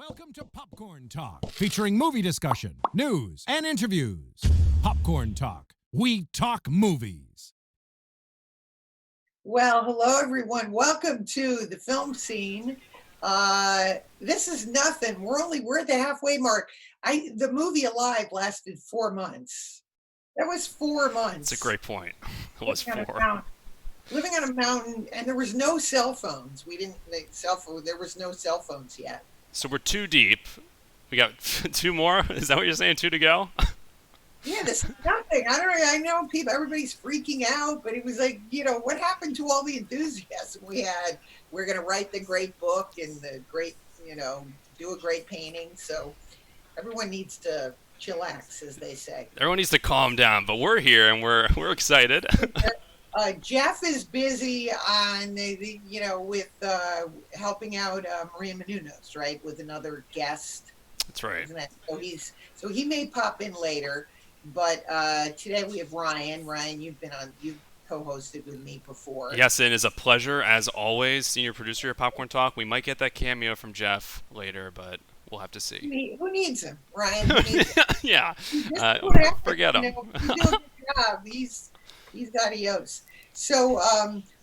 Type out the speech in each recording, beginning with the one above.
Welcome to Popcorn Talk, featuring movie discussion, news, and interviews. Popcorn Talk. We talk movies. Well, hello everyone. Welcome to the film scene. This is nothing. We're at the halfway mark. The movie Alive lasted 4 months. That was 4 months. That's a great point. It was 4. Living on a mountain, and there was no cell phones. There was no cell phones yet. So we're 2 deep. We got 2 more. Is that what you're saying? 2 to go? Yeah, this is nothing. I know people. Everybody's freaking out, but it was like, what happened to all the enthusiasm we had? We're going to write the great book and the great, do a great painting. So everyone needs to chillax, as they say. Everyone needs to calm down, but we're here and we're excited. Jeff is busy on with helping out Maria Menounos, right, with another guest. That's right. So he may pop in later, but today we have Ryan. Ryan, you've co-hosted with me before. Yes, it is a pleasure as always. Senior producer at Popcorn Talk. We might get that cameo from Jeff later, but we'll have to see. Who needs him, Ryan? Who needs him? Yeah, forget him. He's doing a good job. He's adios. So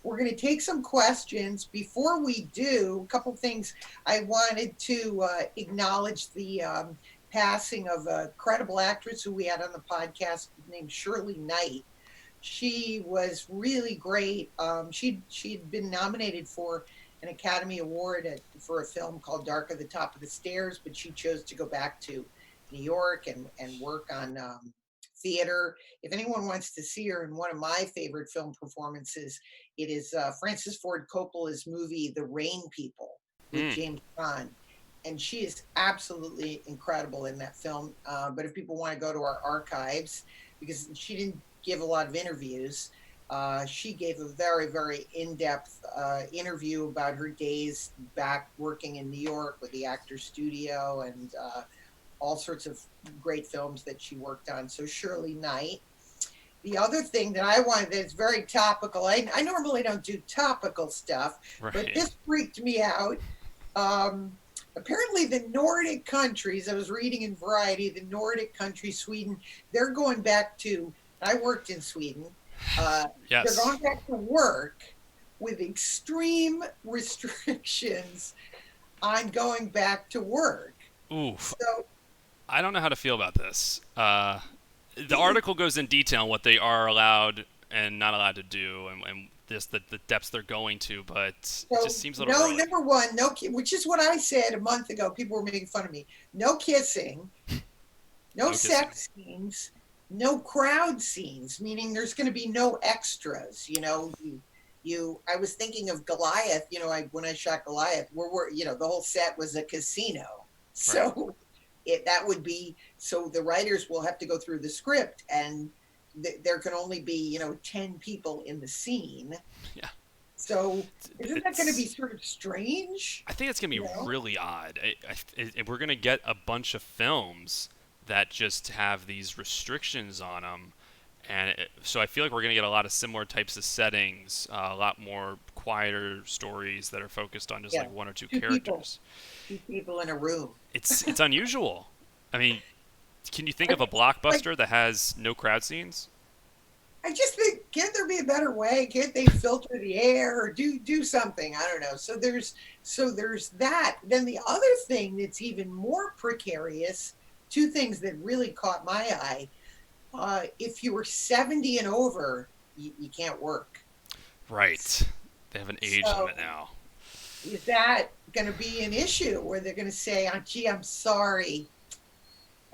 we're going to take some questions. Before we do, a couple things. I wanted to acknowledge the passing of a credible actress who we had on the podcast named Shirley Knight. She was really great. She'd been nominated for an Academy Award for a film called Dark at the Top of the Stairs, but she chose to go back to New York and work on theater. If anyone wants to see her in one of my favorite film performances, it is Francis Ford Coppola's movie The Rain People with James Caan. And she is absolutely incredible in that film. But if people want to go to our archives, because she didn't give a lot of interviews, she gave a very, very in-depth interview about her days back working in New York with the Actors Studio and all sorts of great films that she worked on. So Shirley Knight. The other thing that I wanted that's very topical, I normally don't do topical stuff, right, but this freaked me out. Apparently the Nordic countries, I was reading in Variety, the Nordic countries, Sweden, they're going back to, I worked in Sweden, yes. They're going back to work with extreme restrictions on going back to work. Oof. So, I don't know how to feel about this. The article goes in detail on what they are allowed and not allowed to do, and just the depths they're going to, but it just seems a little early. Number one, which is what I said a month ago. People were making fun of me. No kissing, no sex scenes, no crowd scenes, meaning there's going to be no extras. I was thinking of Goliath. When I shot Goliath, the whole set was a casino. So. Right. That would be, so the writers will have to go through the script, and there can only be 10 people in the scene. Yeah. So isn't that going to be sort of strange? I think it's going to be really odd. We're going to get a bunch of films that just have these restrictions on them, and so I feel like we're going to get a lot of similar types of settings, a lot more quieter stories that are focused on just like 1 or 2 characters. 2 people in a room. It's unusual. I mean, can you think of a blockbuster that has no crowd scenes? I just think, can't there be a better way? Can't they filter the air or do something? I don't know. So there's that. Then the other thing that's even more precarious, 2 things that really caught my eye. If you were 70 and over, you can't work. Right. They have an age limit now. Is that going to be an issue where they're going to say, oh, gee, I'm sorry,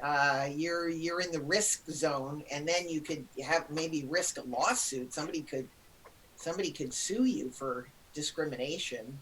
you're in the risk zone, and then you could maybe risk a lawsuit. Somebody could sue you for discrimination.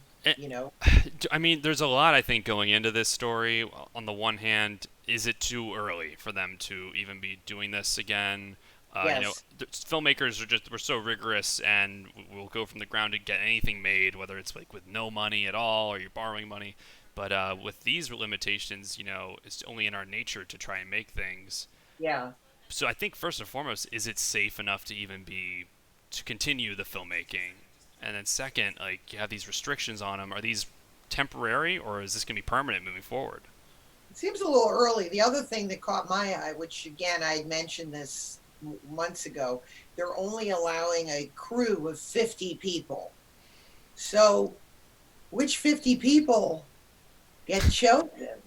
I mean, there's a lot, I think, going into this story. On the one hand, is it too early for them to even be doing this again? Yes. Filmmakers we're so rigorous, and we'll go from the ground to get anything made, whether it's like with no money at all or you're borrowing money. But with these limitations, it's only in our nature to try and make things. Yeah. So I think first and foremost, is it safe enough to even to continue the filmmaking? And then second, like, you have these restrictions on them. Are these temporary, or is this going to be permanent moving forward? seems a little early. The other thing that caught my eye, which again, I had mentioned this months ago, they're only allowing a crew of 50 people. So which 50 people get chosen?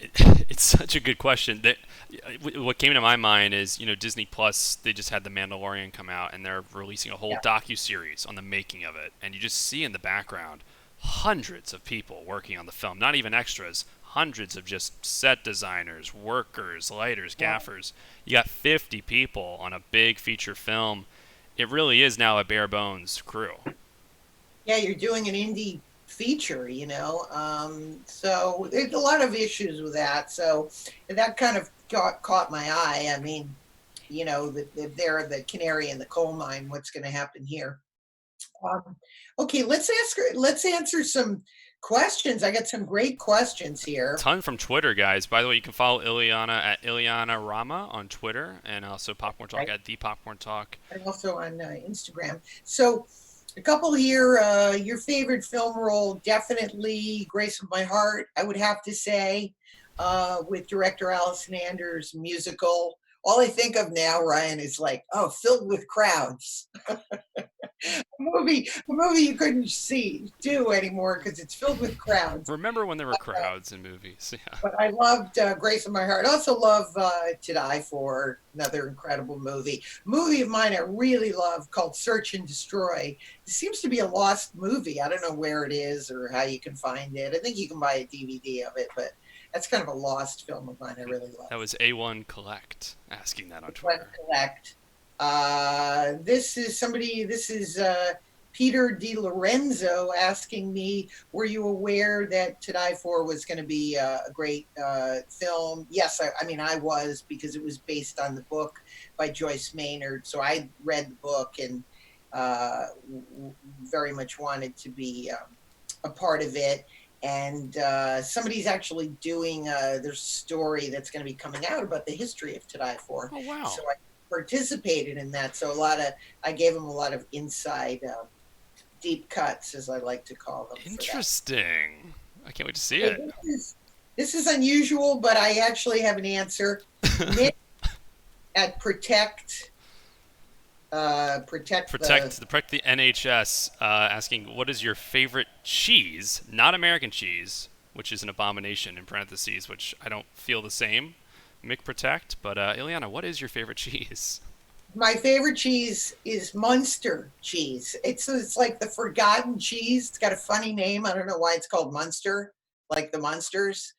It's such a good question. What came to my mind is, Disney Plus, they just had The Mandalorian come out, and they're releasing a whole Yeah. docu-series on the making of it. And you just see in the background hundreds of people working on the film, not even extras, hundreds of just set designers, workers, lighters, gaffers. You got 50 people on a big feature film. It really is now a bare bones crew. Yeah, you're doing an indie feature, so there's a lot of issues with that. So that kind of caught my eye. I mean, they're the canary in the coal mine. What's going to happen here? Okay, let's answer some questions. I got some great questions here. Ton from Twitter, guys. By the way, you can follow Illeana at Illeana Rama on Twitter, and also Popcorn Talk at The Popcorn Talk. And also on Instagram. So a couple here. Your favorite film role, definitely Grace of My Heart, I would have to say, with director Allison Anders' musical. All I think of now, Ryan, is like, filled with crowds. a movie you couldn't do anymore because it's filled with crowds. Remember when there were crowds in movies? Yeah. But I loved Grace of My Heart. I also love To Die For, another incredible movie. Movie of mine I really love called Search and Destroy. It seems to be a lost movie. I don't know where it is or how you can find it. I think you can buy a DVD of it, but that's kind of a lost film of mine I really love. That was A1 Collect asking that on Twitter. Collect. This is Peter Di Lorenzo asking me, were you aware that To Die For was going to be a great film? Yes, I was, because it was based on the book by Joyce Maynard. So I read the book and very much wanted to be a part of it. And somebody's actually doing their story that's going to be coming out about the history of To Die For. Oh, wow. So I participated in that. So I gave them a lot of inside deep cuts, as I like to call them. Interesting. I can't wait to see it. This is unusual, but I actually have an answer. Nick at Protect the NHS asking, what is your favorite cheese? Not American cheese, which is an abomination in parentheses, which I don't feel the same. Mick Protect, but Illeana, what is your favorite cheese? My favorite cheese is Munster cheese. It's like the forgotten cheese. It's got a funny name. I don't know why it's called Munster, like the Munsters.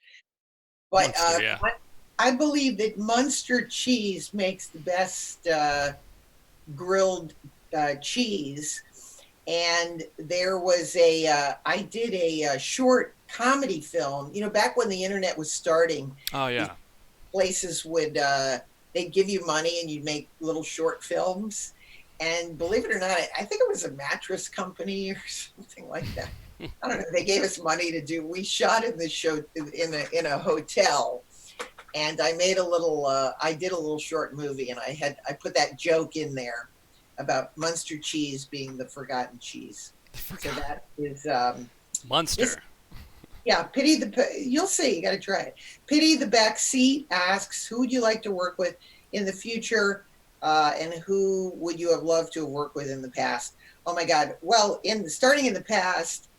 But Munster, yeah. I believe that Munster cheese makes the best grilled cheese. And there was I did a short comedy film, back when the internet was starting. Oh, yeah. Places would, they'd give you money and you'd make little short films. And believe it or not, I think it was a mattress company or something like that. I don't know. They gave us money to do. We shot in this show in a hotel, and I made I did a little short movie, and I put that joke in there about Munster cheese being the forgotten cheese. So that is Munster. Yeah, you'll see. You got to try it. Pity the Back Seat asks, who would you like to work with in the future, and who would you have loved to have worked with in the past? Oh my God. Well, starting in the past,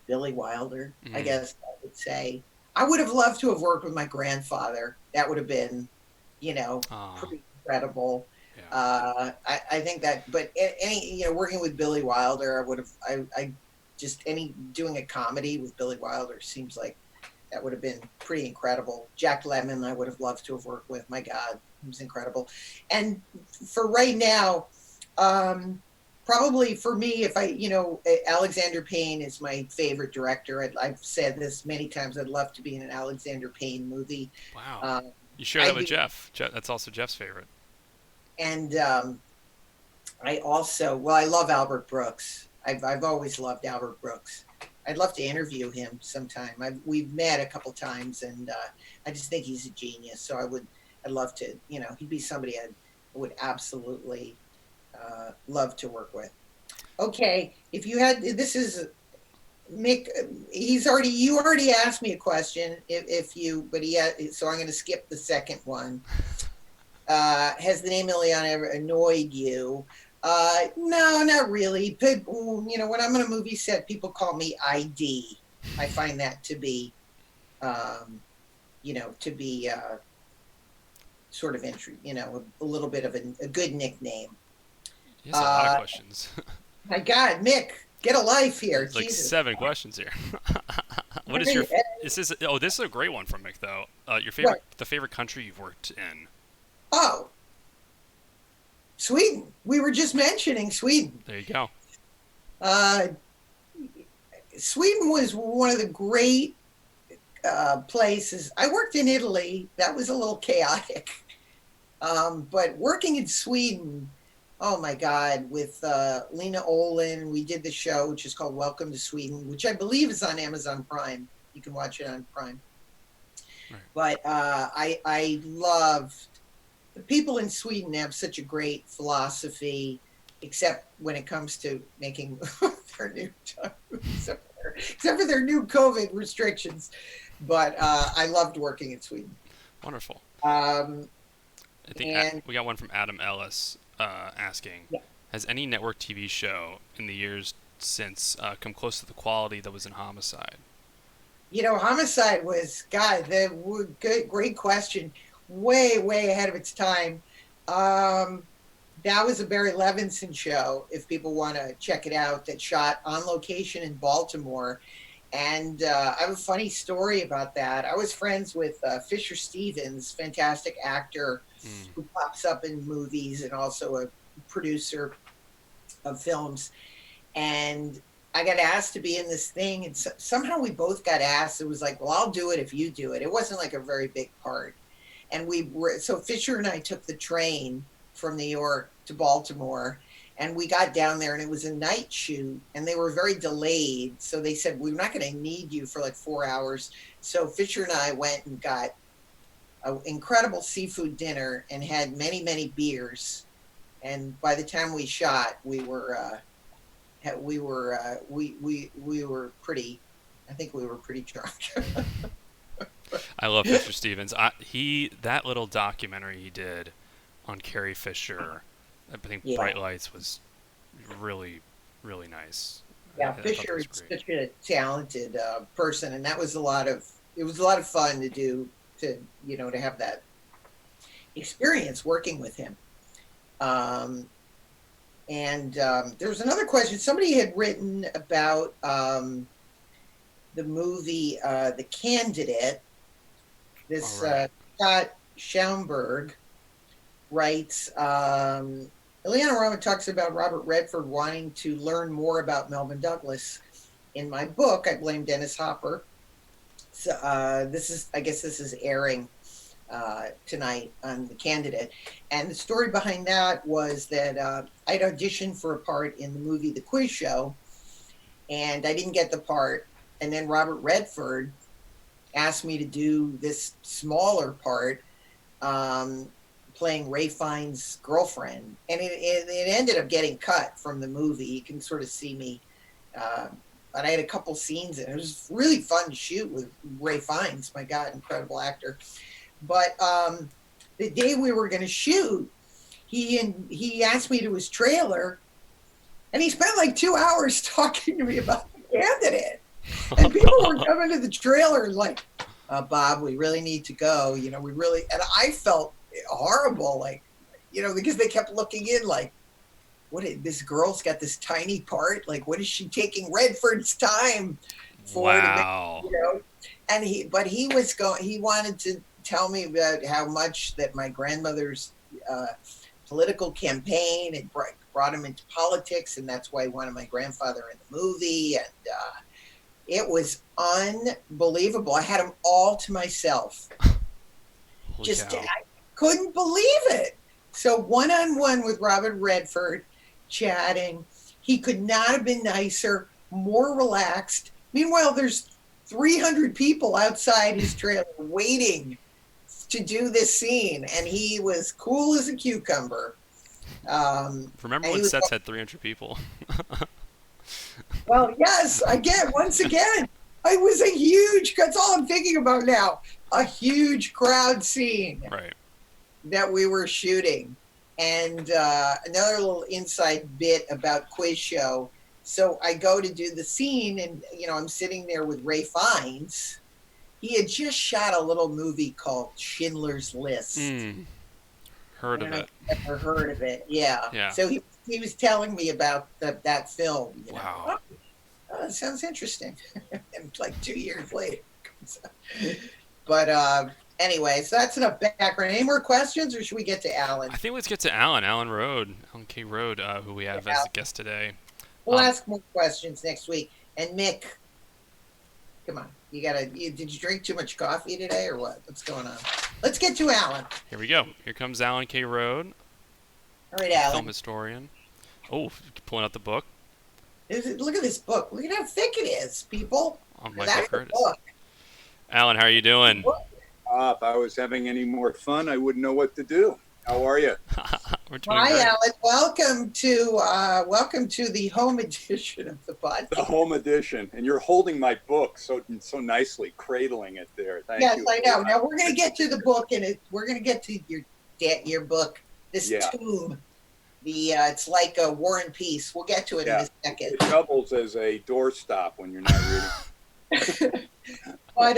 Billy Wilder, I guess I would say. I would have loved to have worked with my grandfather. That would have been, pretty incredible. Yeah. I think that, but working with Billy Wilder, doing a comedy with Billy Wilder seems like that would have been pretty incredible. Jack Lemmon, I would have loved to have worked with. My God, he was incredible. And for right now, probably for me, Alexander Payne is my favorite director. I've said this many times. I'd love to be in an Alexander Payne movie. Wow. You share that with Jeff. That's also Jeff's favorite. And I love Albert Brooks. I've always loved Albert Brooks. I'd love to interview him sometime. We've met a couple times, and I just think he's a genius. So I'd love to, he'd be somebody I would absolutely love to work with. Okay, this is Mick, you already asked me a question so I'm going to skip the second one. Has the name Illeana ever annoyed you? No, not really. People, when I'm on a movie set, people call me ID. I find that to be, sort of entry, a little bit of a good nickname. Yes, a lot of questions. My God, Mick, get a life here. It's like Jesus. 7 questions here. What is your? This is a great one from Mick though. The favorite country you've worked in. Oh, Sweden. We were just mentioning Sweden. There you go. Sweden was one of the great places. I worked in Italy. That was a little chaotic. But working in Sweden, oh my God, with Lena Olin, we did the show, which is called Welcome to Sweden, which I believe is on Amazon Prime. You can watch it on Prime. Right. But I loved the people in Sweden. Have such a great philosophy, except when it comes to making their new except for their new COVID restrictions. But I loved working in Sweden. Wonderful. I think we got one from Adam Ellis asking, yeah. Has any network TV show in the years since come close to the quality that was in Homicide? Homicide was, God, great question. Way, way ahead of its time. That was a Barry Levinson show, if people want to check it out, that shot on location in Baltimore. And I have a funny story about that. I was friends with Fisher Stevens, fantastic actor who pops up in movies and also a producer of films. And I got asked to be in this thing, and somehow we both got asked. It was like, well, I'll do it if you do it. It wasn't like a very big part. And so Fisher and I took the train from New York to Baltimore, and we got down there, and it was a night shoot, and they were very delayed. So they said, we're not going to need you for like 4 hours. So Fisher and I went and got an incredible seafood dinner and had many, many beers. And by the time we shot, we were pretty, I think we were pretty drunk. I love Fisher Stevens. That little documentary he did on Carrie Fisher, I think Bright Lights, was really, really nice. Yeah, Fisher is such a talented person, and it was a lot of fun to do, to have that experience working with him. There was another question. Somebody had written about the movie The Candidate. This Scott Schaumburg writes, Illeana Roma talks about Robert Redford wanting to learn more about Melvyn Douglas. In my book, I blame Dennis Hopper. So this is airing tonight on The Candidate. And the story behind that was that I'd auditioned for a part in the movie The Quiz Show, and I didn't get the part. And then Robert Redford asked me to do this smaller part, playing Ray Fiennes' girlfriend. And it ended up getting cut from the movie. You can sort of see me. But I had a couple scenes, and it was really fun to shoot with Ray Fiennes. My God, incredible actor. But the day we were going to shoot, he asked me to his trailer, and he spent like 2 hours talking to me about The Candidate. And people were coming to the trailer like, Bob, we really need to go. And I felt horrible, like, because they kept looking in like, this girl's got this tiny part. Like, what is she taking Redford's time for? Wow. To make, he wanted to tell me about how much that my grandmother's political campaign had brought him into politics, and that's why he wanted my grandfather in the movie. And it was unbelievable. I had him all to myself. I couldn't believe it. So one-on-one with Robert Redford, chatting. He could not have been nicer, more relaxed. Meanwhile, there's 300 people outside his trailer waiting to do this scene, and he was cool as a cucumber. Remember when sets had 300 people? Well, yes, again, once again, it was a huge, that's all I'm thinking about now, a huge crowd scene Right. that we were shooting. And another little inside bit about quiz show. So I go to do the scene and, I'm sitting there with Ray Fiennes. He had just shot a little movie called Schindler's List. Heard of it. Never heard of it. Yeah. Yeah. So he was telling me about that film. Wow. It sounds interesting. And like 2 years later. But anyway, so that's enough background. Any more questions, or should we get to Alan? I think let's get to Alan K. Rode, who we have as a guest today. We'll ask more questions next week. And Mick, come on. Did you drink too much coffee today or what? What's going on? Let's get to Alan. Here we go. Here comes Alan K. Rode. All right, Alan. Film historian. Oh, pulling out the book. Look at this book. Look at how thick it is, people. On Michael Curtiz. Book. Alan, how are you doing? If I was having any more fun, I wouldn't know what to do. How are you? We're doing Hi, great. Alan. Welcome to the home edition of the podcast. The home edition, and you're holding my book so nicely, cradling it there. Thank you. Yes, I know. Now we're going to get to the book, and we're going to get to your book. This tomb. It's like a War and Peace. We'll get to it in a second. It doubles as a doorstop when you're not reading. But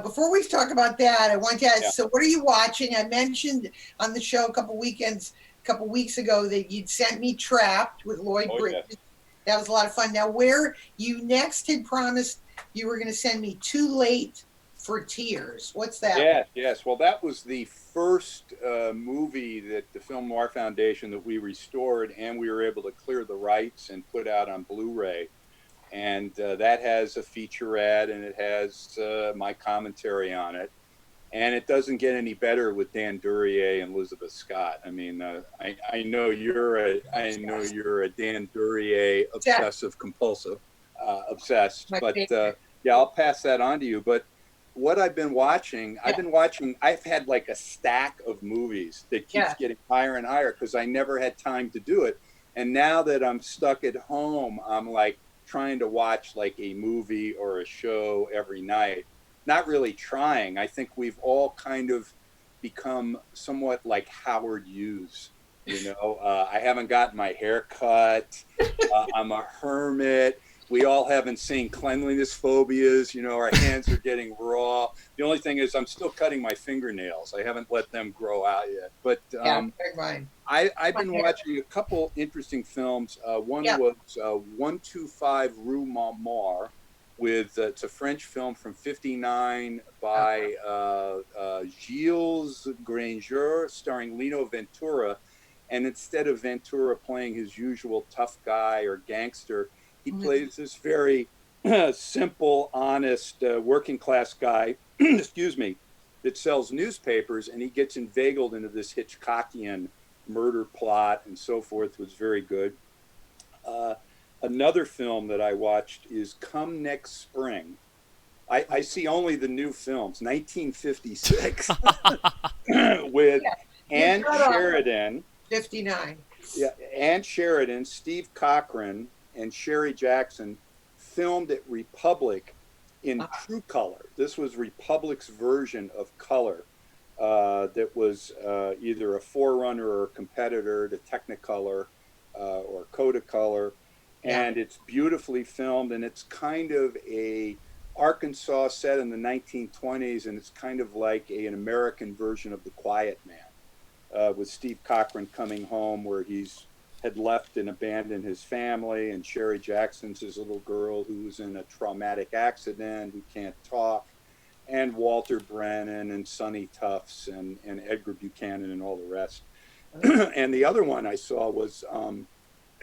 before we talk about that, I want to ask, so what are you watching? I mentioned on the show a couple weeks ago that you'd sent me Trapped with Lloyd Bridges. Yes. That was a lot of fun. Now, where you next had promised you were going to send me Too Late for Tears. What's that? Yes. Well, that was the first movie that the Film Noir Foundation that we restored, and we were able to clear the rights and put out on Blu-ray. And that has a featurette, and it has my commentary on it. And it doesn't get any better with Dan Duryea and Elizabeth Scott. I mean, I know you're a Dan Duryea obsessive compulsive, obsessed. But I'll pass that on to you. But what I've been watching, I've had like a stack of movies that keeps getting higher and higher because I never had time to do it. And now that I'm stuck at home, I'm like trying to watch like a movie or a show every night. Not really trying. I think we've all kind of become somewhat like Howard Hughes. I haven't gotten my hair cut. I'm a hermit. We all have insane cleanliness phobias. Our hands are getting raw. The only thing is I'm still cutting my fingernails. I haven't let them grow out yet. But I've been watching a couple interesting films. One was 125 Rue Montmartre. It's a French film from '59 by Gilles Granger, starring Lino Ventura. And instead of Ventura playing his usual tough guy or gangster, he plays this very simple, honest, working class guy, that sells newspapers, and he gets inveigled into this Hitchcockian murder plot and so forth. It was very good. Another film that I watched is Come Next Spring. I see only the new films, 1956, with Ann Sheridan. 59. Yeah, Ann Sheridan, Steve Cochran, and Sherry Jackson filmed at Republic in true color. This was Republic's version of color that was either a forerunner or a competitor to Technicolor or Kodacolor. And it's beautifully filmed, and it's kind of a Arkansas set in the 1920s, and it's kind of like an American version of The Quiet Man, with Steve Cochran coming home where had left and abandoned his family, and Sherry Jackson's his little girl who's in a traumatic accident, who can't talk, and Walter Brennan and Sonny Tufts and Edgar Buchanan and all the rest. And the other one I saw was,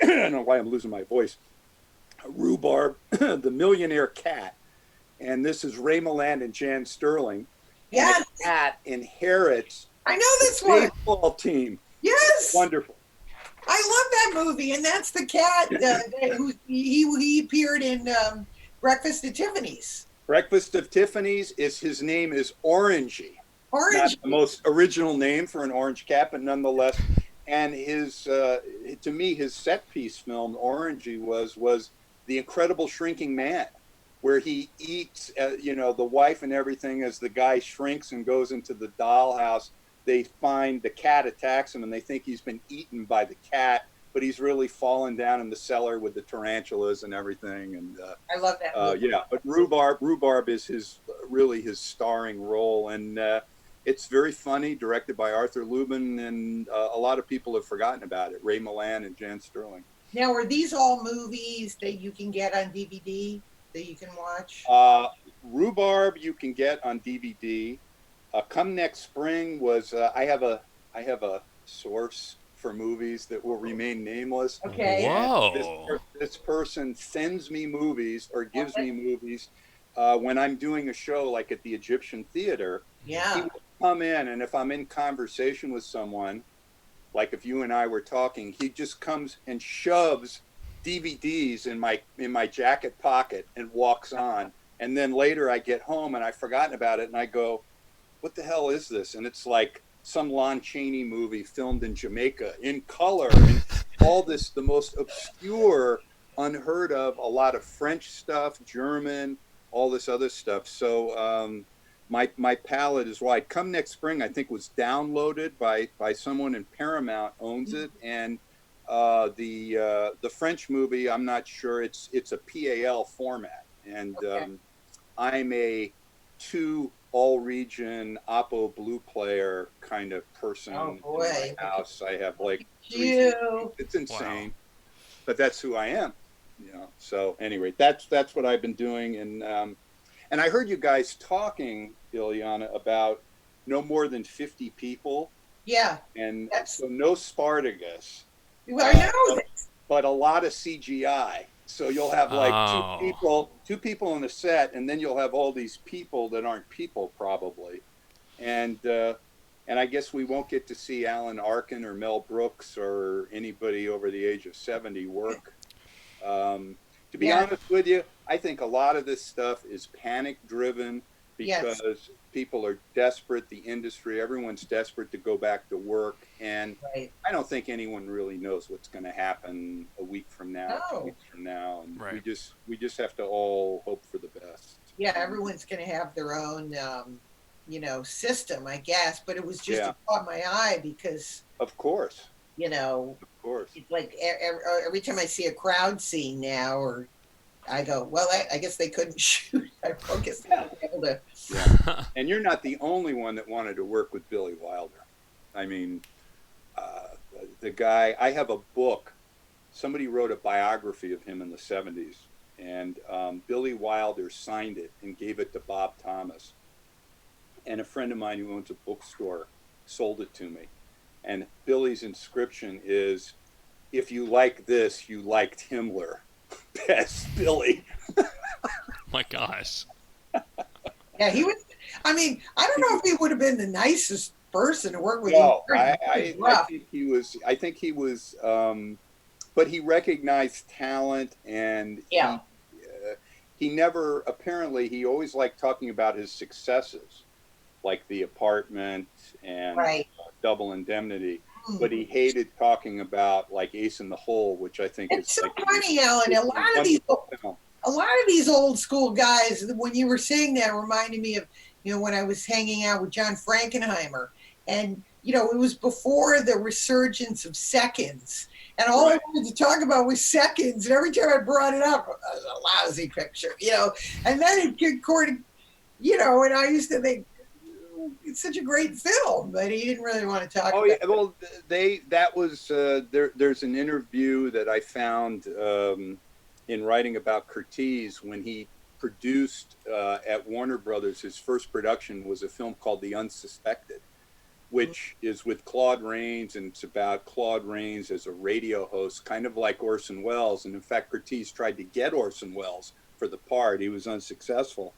I don't know why I'm losing my voice, Rhubarb, The Millionaire Cat. And this is Ray Milland and Jan Sterling. Yes. And the cat inherits I know this one. baseball team. Yes. Wonderful. I love that movie, and that's the cat who he appeared in Breakfast at Tiffany's. Breakfast of Tiffany's his name is Orangey. Orangey. Not the most original name for an orange cat, but nonetheless, And his, to me, his set piece film, Orangey, was The Incredible Shrinking Man, where he eats, the wife and everything. As the guy shrinks and goes into the dollhouse, they find the cat attacks him, and they think he's been eaten by the cat, but he's really fallen down in the cellar with the tarantulas and everything. And I love that movie. yeah, but Rhubarb is his starring role, and it's very funny, directed by Arthur Lubin, and a lot of people have forgotten about it. Ray Milland and Jan Sterling. Now, are these all movies that you can get on DVD that you can watch? Rhubarb you can get on DVD. Come Next Spring was I have a source for movies that will remain nameless. Okay. Whoa. This person sends me movies or gives me movies when I'm doing a show like at the Egyptian Theater. Yeah. He will come in, and if I'm in conversation with someone, like if you and I were talking, he just comes and shoves DVDs in my jacket pocket and walks on. And then later I get home and I've forgotten about it, and I go, what the hell is this? And it's like some Lon Chaney movie filmed in Jamaica in color, and all this, the most obscure, unheard of, a lot of French stuff, German, all this other stuff. So my palette is wide. Come Next Spring, I think, was downloaded by someone in Paramount owns it, and the French movie, I'm not sure. It's a PAL format, and I'm a 2 all-region Oppo Blue player kind of person. Oh, boy. In my house. I have like 3. It's insane, but that's who I am. So anyway, that's what I've been doing, and I heard you guys talking, Illeana, about no more than 50 people. Yeah. And so no Spartacus. Well, I know. But a lot of CGI. So you'll have like two people on the set, and then you'll have all these people that aren't people probably. And I guess we won't get to see Alan Arkin or Mel Brooks or anybody over the age of 70 work. To be honest with you, I think a lot of this stuff is panic driven because people are desperate. The industry, everyone's desperate to go back to work. And I don't think anyone really knows what's going to happen a week from now, 2 weeks from now. And we just have to all hope for the best. Yeah, everyone's going to have their own, system, I guess. But it was just it caught my eye because, of course, it's like every time I see a crowd scene now, or I go, well, I guess they couldn't shoot. I guess they were able to. Yeah. And you're not the only one that wanted to work with Billy Wilder. I mean, the guy, I have a book. Somebody wrote a biography of him in the 70s, and Billy Wilder signed it and gave it to Bob Thomas. And a friend of mine who owns a bookstore sold it to me. And Billy's inscription is, if you like this, you liked Himmler. That's Billy. My gosh. Yeah, he was. I mean, I don't know if he would have been the nicest person to work with. No, I think he was. I think he was. But he recognized talent, and he never. Apparently, he always liked talking about his successes, like The Apartment and Double Indemnity. But he hated talking about like Ace in the Hole, which I think is so funny, Alan. A lot of these old school guys, when you were saying that, reminded me of, when I was hanging out with John Frankenheimer, and it was before the resurgence of seconds, and all I wanted to talk about was seconds, and every time I brought it up, it was a lousy picture, and then it get recorded, and I used to think, it's such a great film, but he didn't really want to talk about it. Well, there's an interview that I found in writing about Curtiz when he produced at Warner Brothers. His first production was a film called The Unsuspected, which is with Claude Rains, and it's about Claude Rains as a radio host, kind of like Orson Welles. And in fact, Curtiz tried to get Orson Welles for the part. He was unsuccessful.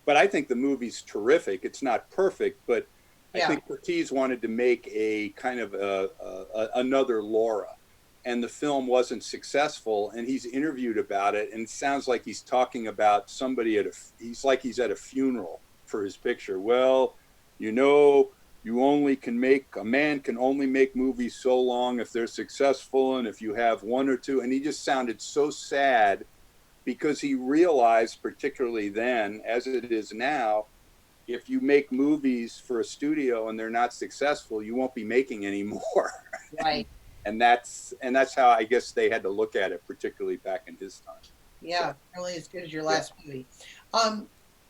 But I think the movie's terrific. It's not perfect, but I think Curtiz wanted to make a kind of another Laura, and the film wasn't successful. And he's interviewed about it, and it sounds like he's talking about somebody he's at a funeral for his picture. Well, you a man can only make movies so long if they're successful, and if you have one or two. And he just sounded so sad, because he realized, particularly then, as it is now, if you make movies for a studio and they're not successful, you won't be making any more. Right. And that's how I guess they had to look at it, particularly back in his time. Yeah, really as good as your last movie.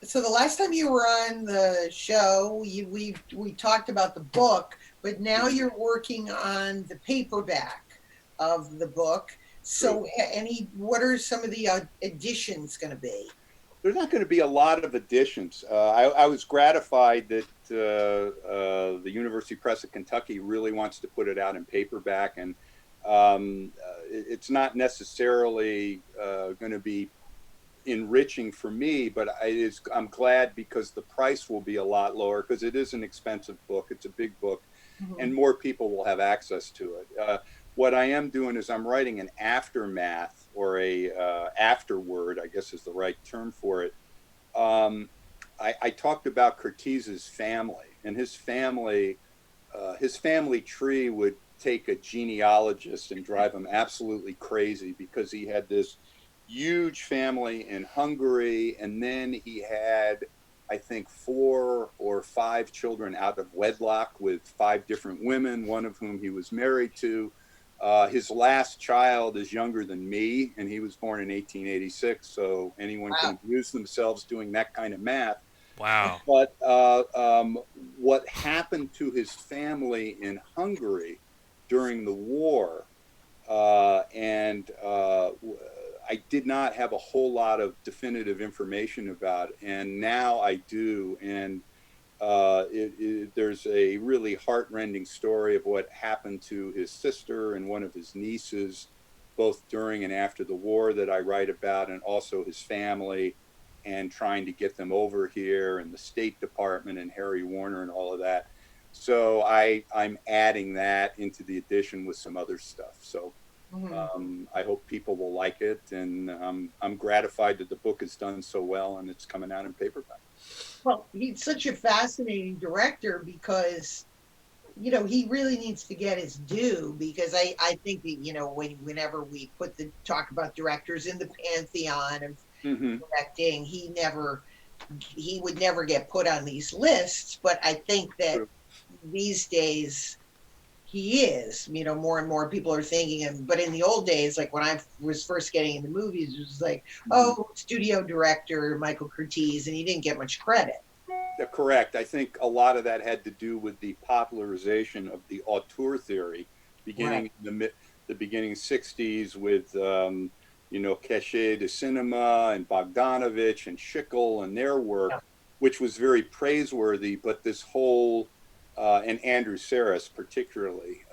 So the last time you were on the show, we talked about the book, but now you're working on the paperback of the book. So what are some of the additions going to be? There's not going to be a lot of additions. I was gratified that the University Press of Kentucky really wants to put it out in paperback, and it's not necessarily going to be enriching for me, but I'm glad, because the price will be a lot lower, because it is an expensive book. It's a big book, and more people will have access to it. What I am doing is I'm writing an aftermath, or a afterword, I guess is the right term for it. I talked about Curtiz's family, and his family tree would take a genealogist and drive him absolutely crazy, because he had this huge family in Hungary, and then he had, I think, 4 or 5 children out of wedlock with 5 different women, one of whom he was married to. His last child is younger than me, and he was born in 1886, so anyone can amuse themselves doing that kind of math. Wow. But what happened to his family in Hungary during the war, and I did not have a whole lot of definitive information about it, and now I do. And there's a really heartrending story of what happened to his sister and one of his nieces, both during and after the war, that I write about, and also his family, and trying to get them over here, and the State Department and Harry Warner and all of that. So I'm adding that into the edition with some other stuff. So I hope people will like it, and I'm gratified that the book has done so well and it's coming out in paperback. Well, he's such a fascinating director, because he really needs to get his due, because I think that whenever we talk about directors in the pantheon of directing, he would never get put on these lists. But I think that these days he is, more and more people are thanking him. But in the old days, like when I was first getting into movies, it was like, studio director Michael Curtiz, and he didn't get much credit. Correct. I think a lot of that had to do with the popularization of the auteur theory, beginning in the beginning 60s with Cachet de Cinema and Bogdanovich and Schickel and their work, which was very praiseworthy. But this whole and Andrew Sarris particularly,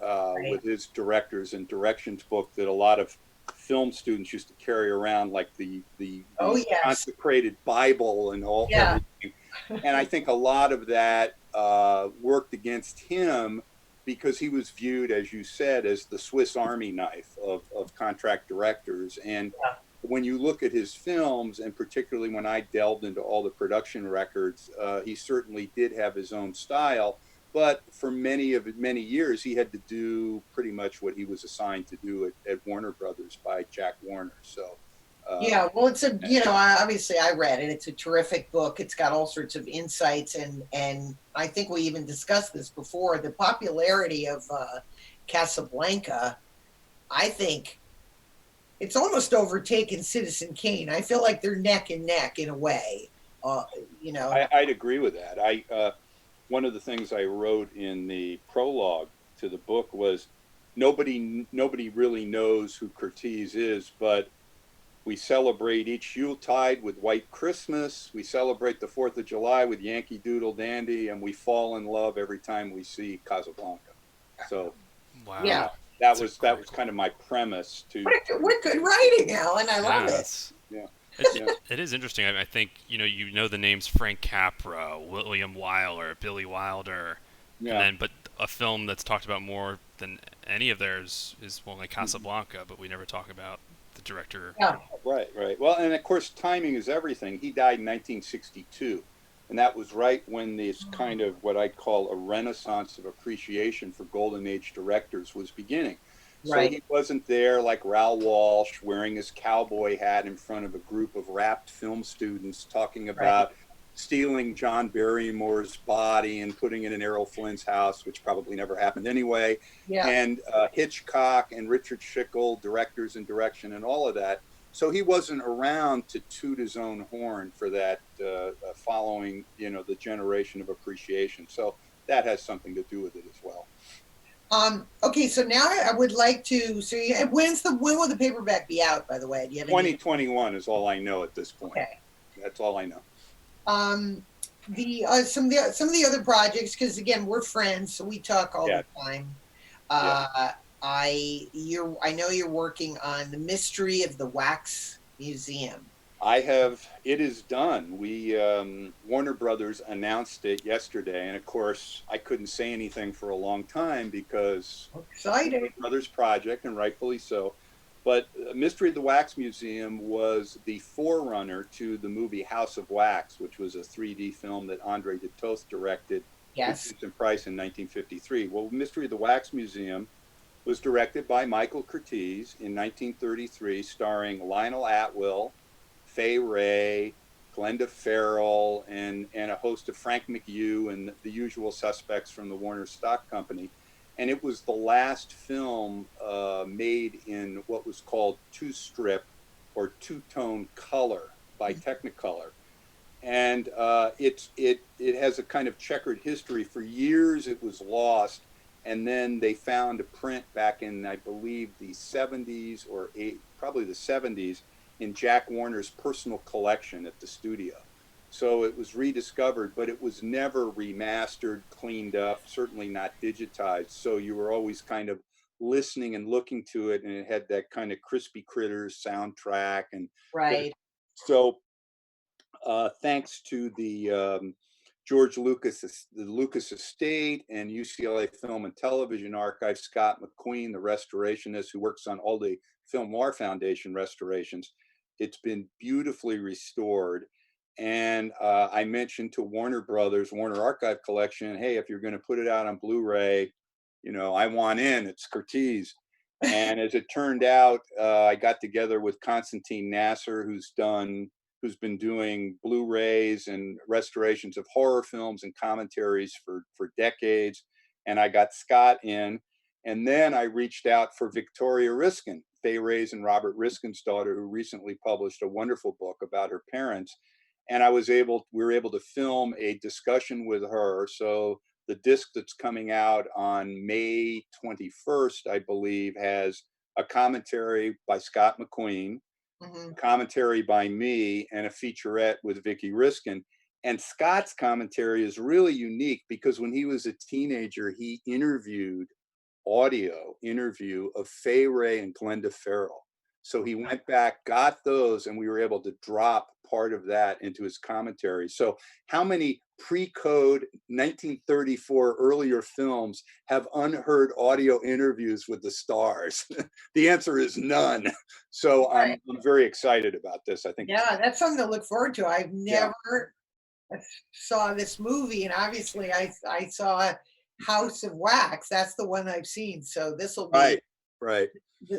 with his directors and directions book that a lot of film students used to carry around, like the consecrated Bible and all everything. And I think a lot of that worked against him, because he was viewed, as you said, as the Swiss Army knife of contract directors. And when you look at his films, and particularly when I delved into all the production records, he certainly did have his own style. But for many years, he had to do pretty much what he was assigned to do at Warner Brothers by Jack Warner. So, well, it's obviously I read it. It's a terrific book. It's got all sorts of insights, and I think we even discussed this before. The popularity of Casablanca, I think it's almost overtaken Citizen Kane. I feel like they're neck and neck in a way. I'd agree with that. One of the things I wrote in the prologue to the book was nobody really knows who Curtiz is, but we celebrate each Yuletide with White Christmas. We celebrate the 4th of July with Yankee Doodle Dandy, and we fall in love every time we see Casablanca. So, that was kind of my premise. What good writing, Alan! I love it. Yeah. It is interesting. I think the names Frank Capra, William Wyler, Billy Wilder, but a film that's talked about more than any of theirs is like Casablanca, but we never talk about the director. Yeah. Right. Well, and of course, timing is everything. He died in 1962, And that was right when this kind of what I call a renaissance of appreciation for Golden Age directors was beginning. So Right. he wasn't there like Raoul Walsh wearing his cowboy hat in front of a group of rapt film students talking about stealing John Barrymore's body and putting it in Errol Flynn's house, which probably never happened anyway. Yeah. And Hitchcock and Richard Schickel, directors and direction and all of that. So he wasn't around to toot his own horn for that following, the generation of appreciation. So that has something to do with it as well. Okay, so now I would like to see, when will the paperback be out, by the way? Do you have 2021 is all I know at this point. Okay. That's all I know. Some of the other projects, because again, we're friends, so we talk all the time. I know you're working on The Mystery of the Wax Museum. It is done. We, Warner Brothers announced it yesterday. And of course, I couldn't say anything for a long time because Excited. Warner Brothers project, and rightfully so. But Mystery of the Wax Museum was the forerunner to the movie House of Wax, which was a 3D film that Andre de Toth directed with Vincent Price in 1953. Well, Mystery of the Wax Museum was directed by Michael Curtiz in 1933, starring Lionel Atwill, Fay Wray, Glenda Farrell, and a host of Frank McHugh and the usual suspects from the Warner Stock Company. And it was the last film made in what was called two-strip or two-tone color by Technicolor. And it has a kind of checkered history. For years it was lost, and then they found a print back in, I believe, the 70s or probably the 70s, in Jack Warner's personal collection at the studio. So it was rediscovered, but it was never remastered, cleaned up, certainly not digitized. So you were always kind of listening and looking to it, and it had that kind of Crispy Critters soundtrack. And so thanks to the George Lucas, the Lucas Estate and UCLA Film and Television Archive, Scott McQueen, the restorationist who works on all the Film Noir Foundation restorations, it's been beautifully restored. And I mentioned to Warner Brothers, Warner Archive Collection, hey, if you're going to put it out on Blu-ray, I want in, it's Curtiz. And as it turned out, I got together with Constantine Nasser, who's been doing Blu-rays and restorations of horror films and commentaries for decades. And I got Scott in. And then I reached out for Victoria Riskin, Fay Wray's and Robert Riskin's daughter, who recently published a wonderful book about her parents. And we were able to film a discussion with her. So the disc that's coming out on May 21st, I believe, has a commentary by Scott McQueen, commentary by me, and a featurette with Vicky Riskin. And Scott's commentary is really unique because when he was a teenager, he interviewed audio interview of Fay Wray and Glenda Farrell. So he went back, got those, and we were able to drop part of that into his commentary. So how many pre-code 1934 earlier films have unheard audio interviews with the stars? The answer is none. So I'm very excited about this. I think that's something to look forward to. I've never saw this movie, and obviously I saw House of Wax. That's the one I've seen. So this will be right.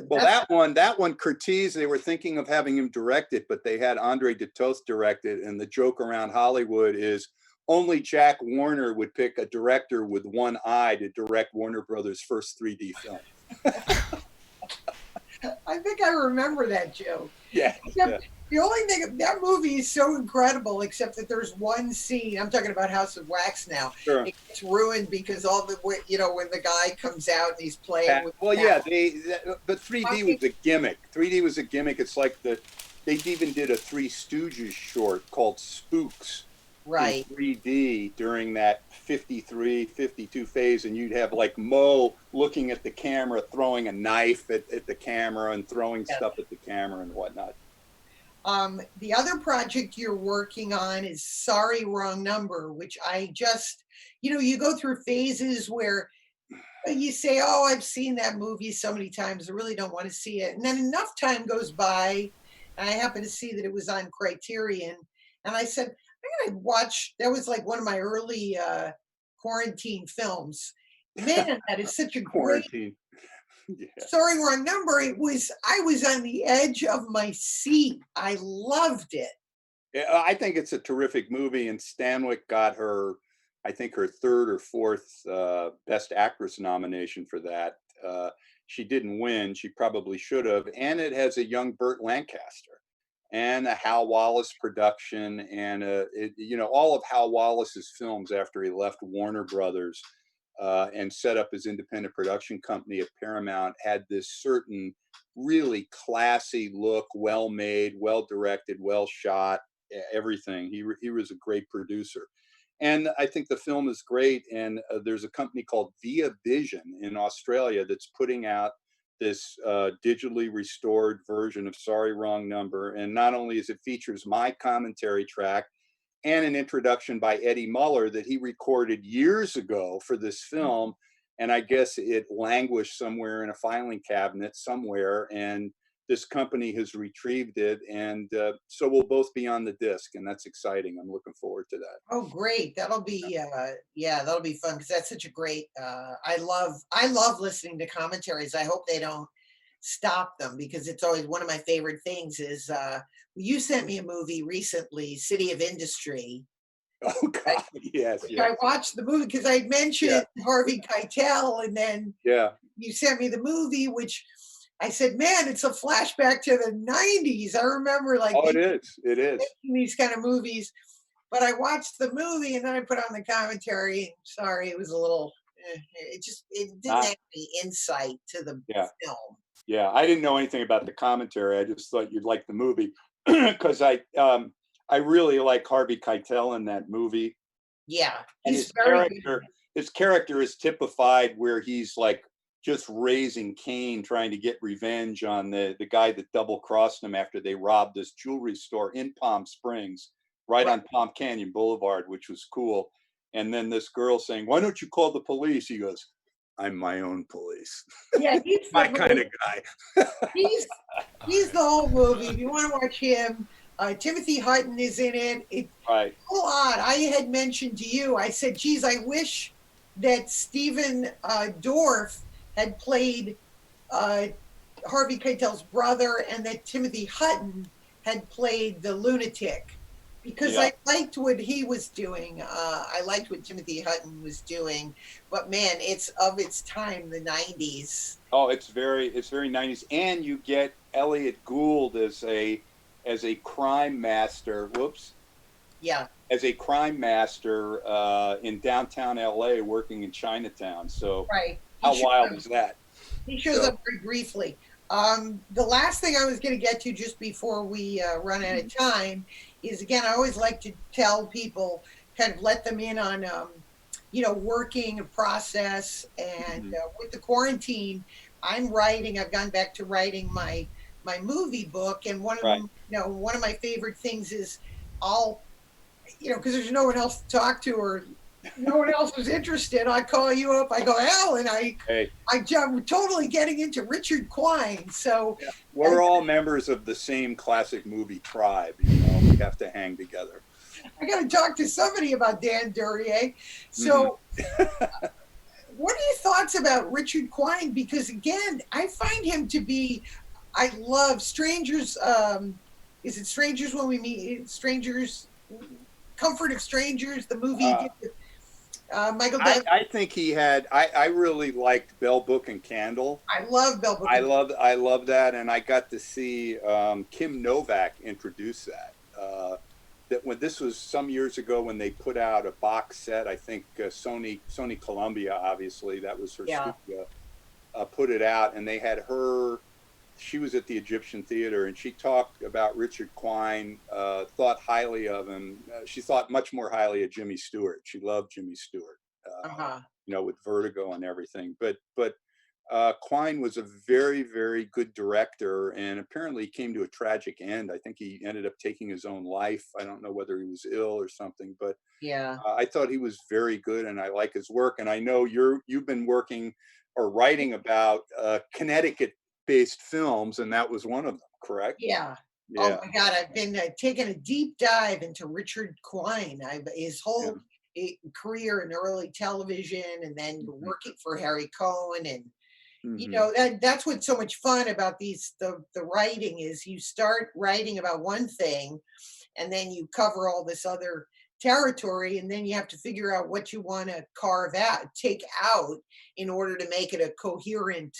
Well, that one, Curtiz, they were thinking of having him direct it, but they had Andre de Toth direct it. And the joke around Hollywood is only Jack Warner would pick a director with one eye to direct Warner Brothers' first 3D film. I think I remember that joke. Yeah. The only thing, that movie is so incredible, except that there's one scene. I'm talking about House of Wax now. Sure. It gets ruined because all the, when the guy comes out and he's playing with. But 3D was a gimmick. 3D was a gimmick. It's like they even did a Three Stooges short called Spooks. Right. In 3D during that 53, 52 phase, and you'd have like Moe looking at the camera, throwing a knife at the camera and throwing stuff at the camera and whatnot. The other project you're working on is Sorry, Wrong Number, which I just, you go through phases where you say, oh, I've seen that movie so many times, I really don't want to see it. And then enough time goes by, and I happen to see that it was on Criterion. And I said, I watched, that was like one of my early quarantine films. Man, that is such a great, Quarantine. Yeah. sorry, wrong number. I was on the edge of my seat. I loved it. Yeah, I think it's a terrific movie, and Stanwyck got her, I think, her third or fourth Best Actress nomination for that. She didn't win; she probably should have. And it has a young Burt Lancaster, and a Hal Wallace production, and all of Hal Wallace's films after he left Warner Brothers and set up his independent production company at Paramount had this certain really classy look, well made, well directed, well shot, everything. He was a great producer. And I think the film is great. And there's a company called Via Vision in Australia that's putting out this digitally restored version of Sorry Wrong Number. And not only is it features my commentary track and an introduction by Eddie Muller that he recorded years ago for this film. And I guess it languished somewhere in a filing cabinet somewhere. And this company has retrieved it. And so we'll both be on the disc. And that's exciting. I'm looking forward to that. Oh, great. That'll be yeah, that'll be fun because that's such a great I love listening to commentaries. I hope they don't stop them because it's always one of my favorite things is you sent me a movie recently, City of Industry. Oh, God. Yes. I Yes. watched the movie because I'd mentioned Harvey Keitel, and then Yeah. you sent me the movie, which I said, man, it's a flashback to the 90s. I remember like Oh, it is. It is. these kind of movies. But I watched the movie and then I put on the commentary. Sorry, it was a little, it didn't have any insight to the Yeah. film. Yeah, I didn't know anything about the commentary. I just thought you'd like the movie because I really like Harvey Keitel in that movie. Yeah, And he's very good. his character is typified where he's like just raising Cain, trying to get revenge on the guy that double crossed him after they robbed this jewelry store in Palm Springs, right on Palm Canyon Boulevard, which was cool. And then this girl saying, "Why don't you call the police?" He goes, "I'm my own police." Yeah, he's My the, kind of guy. he's the whole movie. If you want to watch him, Timothy Hutton is in it. It's Right. so odd. I had mentioned to you, I said, geez, I wish that Stephen Dorff had played Harvey Keitel's brother and that Timothy Hutton had played the lunatic because I liked what he was doing. I liked what Timothy Hutton was doing, but man, it's of its time, the 90s. Oh, it's very 90s, and you get Elliot Gould as a crime master. Whoops. Yeah. As a crime master in downtown LA, working in Chinatown. So Right. how wild is that? He shows up very briefly. The last thing I was going to get to just before we run out of time is, again, I always like to tell people, kind of let them in on, working a process. And with the quarantine, I've gone back to writing my movie book. And one of them, one of my favorite things is because there's no one else to talk to or no one else was interested. I call you up. I go, Al, and I'm totally getting into Richard Quine. So we're all members of the same classic movie tribe. We have to hang together. I got to talk to somebody about Dan Duryea. So, what are your thoughts about Richard Quine? Because again, I find him to be. I love Strangers. Is it Strangers When We Meet? Strangers. Comfort of Strangers, the movie he did with Michael Douglas. I think he had. I really liked Bell Book and Candle. I love Bell Book. I love that, and I got to see Kim Novak introduce that. That when this was some years ago when they put out a box set, I think Sony Columbia, obviously that was her studio, put it out, and they had her. She was at the Egyptian Theater, and she talked about Richard Quine, thought highly of him. She thought much more highly of Jimmy Stewart. She loved Jimmy Stewart, with Vertigo and everything. But Quine was a very, very good director, and apparently he came to a tragic end. I think he ended up taking his own life. I don't know whether he was ill or something, but I thought he was very good, and I like his work. And I know you've been working or writing about Connecticut-based films, and that was one of them, correct? Yeah, Oh Yeah. my God, I've been taking a deep dive into Richard Quine. His whole career in early television, and then working for Harry Cohen, and you know that's what's so much fun about the writing is you start writing about one thing, and then you cover all this other territory, and then you have to figure out what you want to take out in order to make it a coherent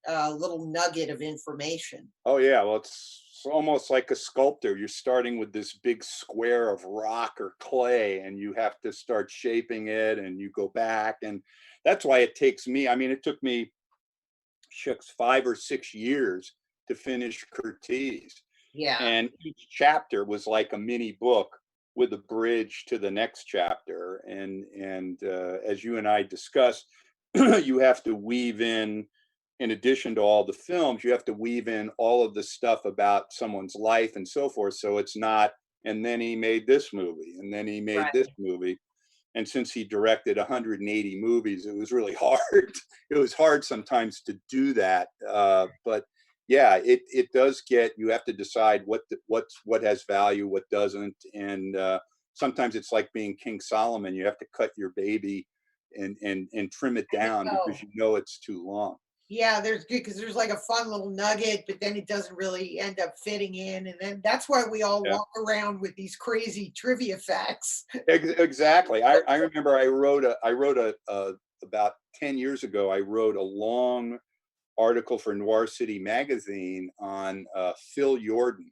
little nugget of information. Oh yeah, well it's almost like a sculptor. You're starting with this big square of rock or clay, and you have to start shaping it, and you go back, and that's why it takes me. I mean, it took me 5 or 6 years to finish Curtiz, Yeah. and each chapter was like a mini book with a bridge to the next chapter. And as you and I discussed, you have to weave in addition to all the films, you have to weave in all of the stuff about someone's life and so forth. So it's not, and then he made this movie, and then he made this movie. And since he directed 180 movies, it was really hard. It was hard sometimes to do that. But yeah, it does get, you have to decide what has value, what doesn't. And sometimes it's like being King Solomon. You have to cut your baby and trim it down because you know it's too long. Yeah, because there's like a fun little nugget, but then it doesn't really end up fitting in, and then that's why we all walk around with these crazy trivia facts. Exactly. I remember I wrote about 10 years ago. I wrote a long article for Noir City magazine on Phil Jordan,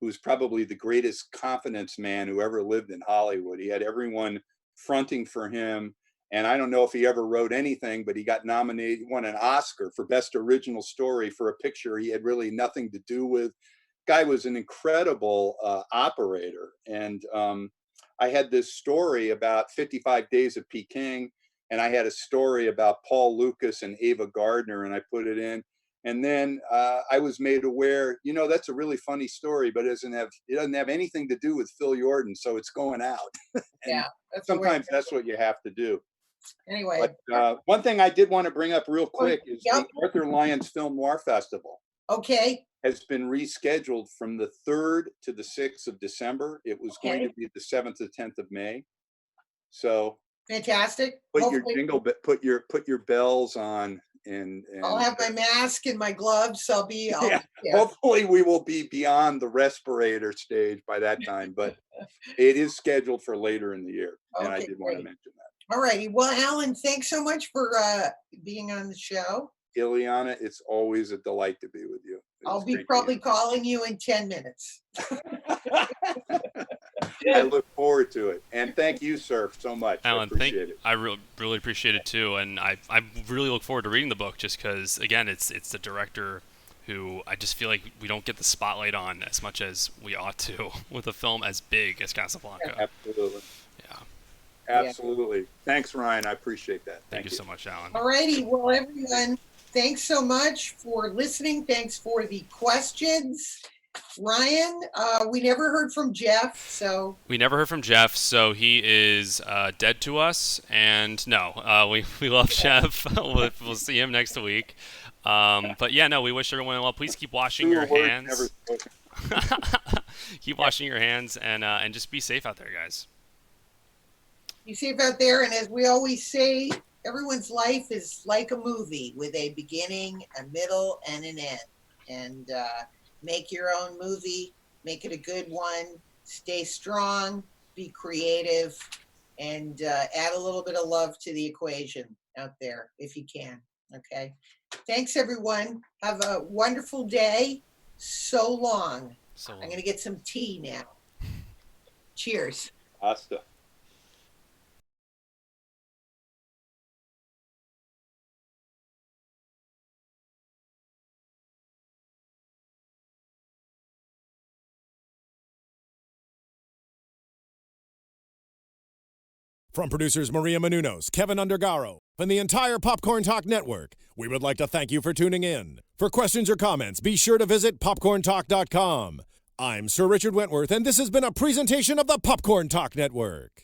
who's probably the greatest confidence man who ever lived in Hollywood. He had everyone fronting for him. And I don't know if he ever wrote anything, but he got nominated, won an Oscar for Best Original Story for a picture he had really nothing to do with. Guy was an incredible operator. And I had this story about 55 Days of Peking, and I had a story about Paul Lucas and Ava Gardner, and I put it in. And then I was made aware, you know, that's a really funny story, but it doesn't have anything to do with Phil Jordan, so it's going out. Yeah, sometimes that's what you have to do. Anyway, but one thing I did want to bring up real quick is the Arthur Lyons Film Noir Festival. Okay. Has been rescheduled from the 3rd to the 6th of December. It was going to be the 7th to 10th of May. So fantastic. Put your bells on, and I'll have my mask and my gloves. Hopefully we will be beyond the respirator stage by that time, but it is scheduled for later in the year. And I did want to mention that. All righty. Well, Alan, thanks so much for being on the show. Illeana, it's always a delight to be with you. I'll be probably calling you in 10 minutes. I look forward to it. And thank you, sir, so much. Alan, I appreciate it. I really appreciate it too. And I really look forward to reading the book just because, again, it's the director who I just feel like we don't get the spotlight on as much as we ought to with a film as big as Casablanca. Absolutely. Yeah. Absolutely. Thanks, Ryan. I appreciate that. Thank you so much, Alan. All righty. Well, everyone, thanks so much for listening. Thanks for the questions. Ryan, we never heard from Jeff, so... We never heard from Jeff, so he is dead to us. And no, we love Jeff. We'll see him next week. But yeah, no, we wish everyone well. Please keep washing your hands. Keep washing your hands and just be safe out there, guys. Be safe out there, and as we always say, everyone's life is like a movie with a beginning, a middle, and an end. And make your own movie, make it a good one, stay strong, be creative, and add a little bit of love to the equation out there if you can. Okay. Thanks, everyone. Have a wonderful day. So long. I'm going to get some tea now. Cheers. Hasta. From producers Maria Menounos, Kevin Undergaro, and the entire Popcorn Talk Network, we would like to thank you for tuning in. For questions or comments, be sure to visit popcorntalk.com. I'm Sir Richard Wentworth, and this has been a presentation of the Popcorn Talk Network.